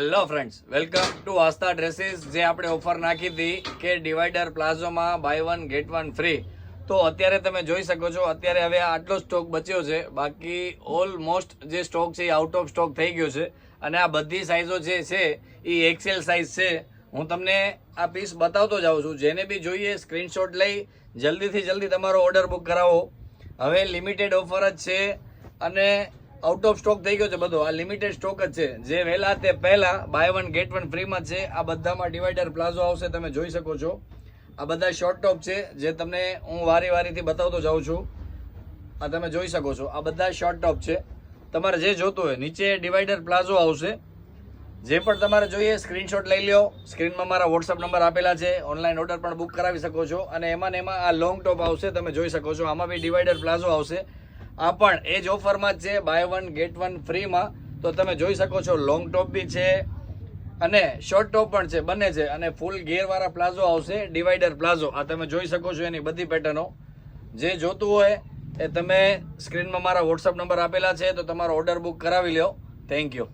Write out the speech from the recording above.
Hello friends, welcome to Aastha dresses. જે આપણે offer નાખી હતી કે ડિવાઈડર પ્લાઝોમાં બાય 1 ગેટ 1 ફ્રી, તો અત્યારે તમે જોઈ શકો છો અત્યારે હવે આટલો સ્ટોક બચ્યો છે. બાકી ઓલમોસ્ટ જે સ્ટોક છે એ આઉટ ઓફ સ્ટોક થઈ ગયો છે. અને આ બધી સાઇઝો જે છે એ એક્સેલ સાઇઝ છે. હું તમને આ પીસ બતાવતો જાઉં છું. જેને બી જોઈએ સ્ક્રીનશોટ લઈ જલ્દીથી જલ્દી તમારો ઓર્ડર બુક કરાવો. હવે લિમિટેડ ઓફર જ છે અને આઉટ ઓફ સ્ટોક થઈ ગયો છે બધો. આ લિમિટેડ સ્ટોક જ છે. જે વહેલા તે પહેલા બાય 1 ગેટ 1 ફ્રીમાં છે. આ બધામાં ડિવાઈડર પ્લાઝો આવશે, તમે જોઈ શકો છો. આ બધા શોર્ટ ટોપ છે જે તમને હું વારીથી બતાવતો જાઉં છું. આ તમે જોઈ શકો છો, આ બધા શોર્ટ ટોપ છે. તમારે જે જોતું હોય નીચે ડિવાઈડર પ્લાઝો આવશે. જે પણ તમારે જોઈએ સ્ક્રીનશોટ લઈ લ્યો. સ્ક્રીનમાં મારા વોટ્સઅપ નંબર આપેલા છે. ઓનલાઈન ઓર્ડર પણ બુક કરાવી શકો છો. અને એમાં ને એમાં આ લોંગ ટોપ આવશે, તમે જોઈ શકો છો. આમાં બી ડિવાઈડર પ્લાઝો આવશે. આ પણ એ જ ઓફરમાં જ છે, બાય 1 ગેટ 1 ફ્રીમાં. તો તમે જોઈ શકો છો લોંગ ટોપ બી છે અને શોર્ટ ટોપ પણ છે, બંને છે. અને ફૂલ ગેરવાળા પ્લાઝો આવશે, ડિવાઈડર પ્લાઝો. આ તમે જોઈ શકો છો એની બધી પેટર્નો. જે જોતું હોય એ તમે સ્ક્રીનમાં મારા વોટ્સઅપ નંબર આપેલા છે, તો તમારો ઓર્ડર બુક કરાવી લ્યો. Thank you.